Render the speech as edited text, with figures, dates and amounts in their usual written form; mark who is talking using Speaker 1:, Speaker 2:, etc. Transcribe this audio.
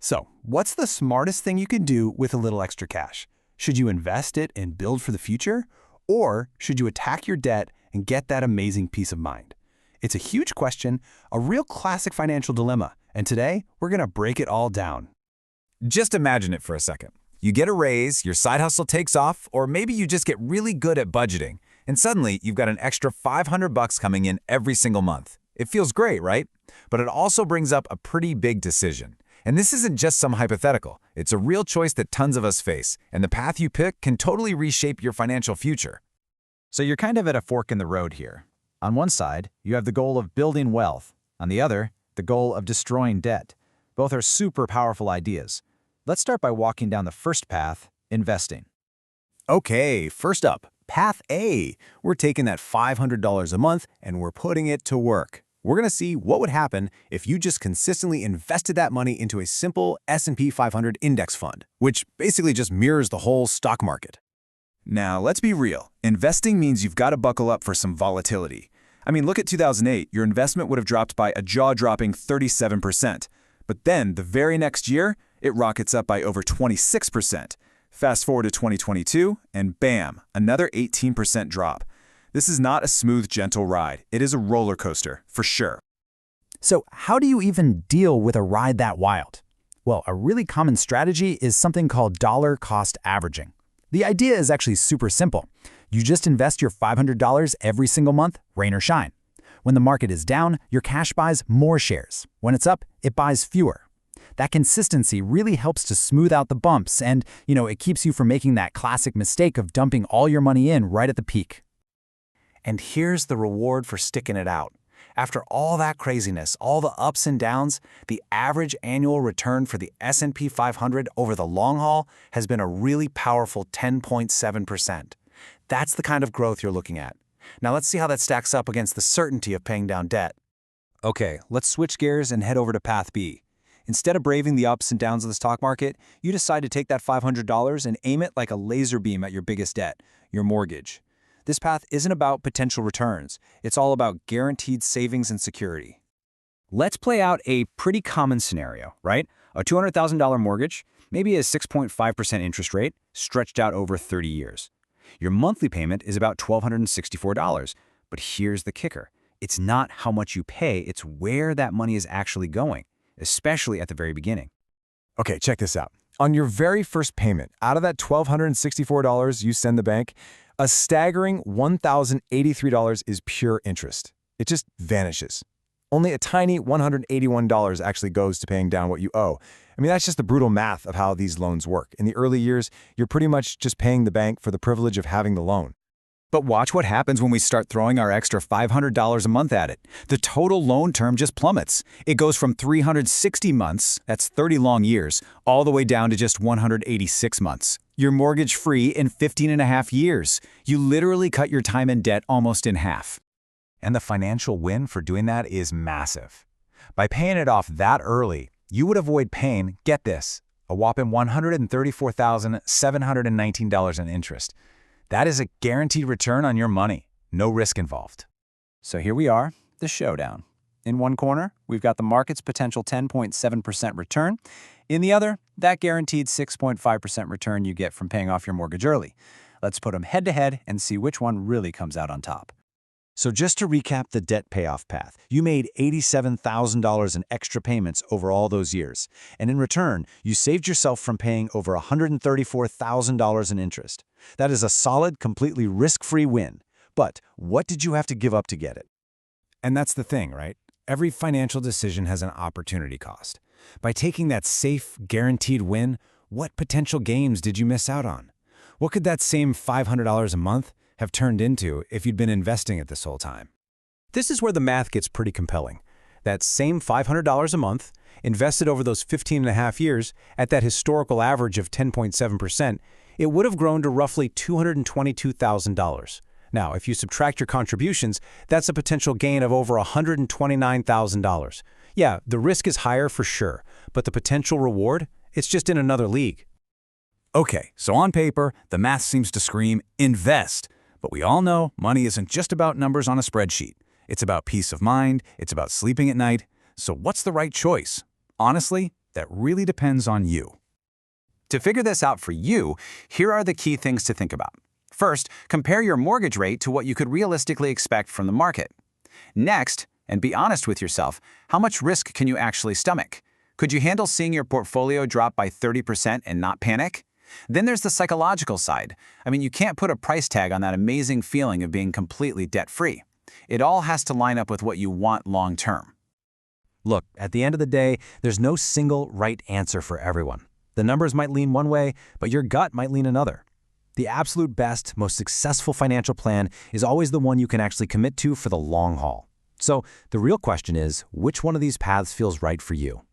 Speaker 1: So, what's the smartest thing you can do with a little extra cash? Should you invest it and build for the future? Or should you attack your debt and get that amazing peace of mind? It's a huge question, a real classic financial dilemma, and today we're going to break it all down.
Speaker 2: Just imagine it for a second. You get a raise, your side hustle takes off, or maybe you just get really good at budgeting, and suddenly you've got an extra $500 coming in every single month. It feels great, right? But it also brings up a pretty big decision. And this isn't just some hypothetical. It's a real choice that tons of us face, and the path you pick can totally reshape your financial future.
Speaker 3: So you're kind of at a fork in the road here. On one side, you have the goal of building wealth. On the other, the goal of destroying debt. Both are super powerful ideas. Let's start by walking down the first path, investing.
Speaker 4: Okay, first up, Path A. We're taking that $500 a month and we're putting it to work. We're going to see what would happen if you just consistently invested that money into a simple S&P 500 index fund, which basically just mirrors the whole stock market. Now, let's be real. Investing means you've got to buckle up for some volatility. I mean, look at 2008. Your investment would have dropped by a jaw-dropping 37%. But then, the very next year, it rockets up by over 26%. Fast forward to 2022, and bam, another 18% drop. This is not a smooth, gentle ride. It is a roller coaster, for sure.
Speaker 3: So how do you even deal with a ride that wild? Well, a really common strategy is something called dollar cost averaging. The idea is actually super simple. You just invest your $500 every single month, rain or shine. When the market is down, your cash buys more shares. When it's up, it buys fewer. That consistency really helps to smooth out the bumps and, it keeps you from making that classic mistake of dumping all your money in right at the peak.
Speaker 1: And here's the reward for sticking it out. After all that craziness, all the ups and downs, the average annual return for the S&P 500 over the long haul has been a really powerful 10.7%. That's the kind of growth you're looking at. Now let's see how that stacks up against the certainty of paying down debt.
Speaker 4: Okay, let's switch gears and head over to Path B. Instead of braving the ups and downs of the stock market, you decide to take that $500 and aim it like a laser beam at your biggest debt, your mortgage. This path isn't about potential returns. It's all about guaranteed savings and security. Let's play out a pretty common scenario, right? A $200,000 mortgage, maybe a 6.5% interest rate, stretched out over 30 years. Your monthly payment is about $1,264. But here's the kicker. It's not how much you pay, it's where that money is actually going, especially at the very beginning.
Speaker 5: Okay, check this out. On your very first payment, out of that $1,264 you send the bank, a staggering $1,083 is pure interest. It just vanishes. Only a tiny $181 actually goes to paying down what you owe. I mean, that's just the brutal math of how these loans work. In the early years, you're pretty much just paying the bank for the privilege of having the loan.
Speaker 2: But watch what happens when we start throwing our extra $500 a month at it. The total loan term just plummets. It goes from 360 months, that's 30 long years, all the way down to just 186 months. You're mortgage-free in 15 and a half years. You literally cut your time and debt almost in half.
Speaker 3: And the financial win for doing that is massive. By paying it off that early, you would avoid paying, get this, a whopping $134,719 in interest. That is a guaranteed return on your money, no risk involved.
Speaker 1: So here we are, the showdown. In one corner, we've got the market's potential 10.7% return. In the other, that guaranteed 6.5% return you get from paying off your mortgage early. Let's put them head to head and see which one really comes out on top.
Speaker 4: So just to recap the debt payoff path, you made $87,000 in extra payments over all those years. And in return, you saved yourself from paying over $134,000 in interest. That is a solid, completely risk-free win. But what did you have to give up to get it?
Speaker 2: And that's the thing, right? Every financial decision has an opportunity cost. By taking that safe, guaranteed win, what potential gains did you miss out on? What could that same $500 a month have turned into if you'd been investing it this whole time?
Speaker 4: This is where the math gets pretty compelling. That same $500 a month, invested over those 15 and a half years, at that historical average of 10.7%, it would have grown to roughly $222,000. Now, if you subtract your contributions, that's a potential gain of over $129,000. Yeah, the risk is higher for sure, but the potential reward, it's just in another league.
Speaker 2: Okay, so on paper, the math seems to scream, invest. But we all know money isn't just about numbers on a spreadsheet. It's about peace of mind, it's about sleeping at night. So what's the right choice? Honestly,
Speaker 3: that really depends on you.
Speaker 1: To figure this out for you, here are the key things to think about. First, compare your mortgage rate to what you could realistically expect from the market. Next, and be honest with yourself, how much risk can you actually stomach? Could you handle seeing your portfolio drop by 30% and not panic? Then there's the psychological side. I mean, you can't put a price tag on that amazing feeling of being completely debt-free. It all has to line up with what you want long-term.
Speaker 3: Look, at the end of the day, there's no single right answer for everyone. The numbers might lean one way, but your gut might lean another. The absolute best, most successful financial plan is always the one you can actually commit to for the long haul. So the real question is, which one of these paths feels right for you?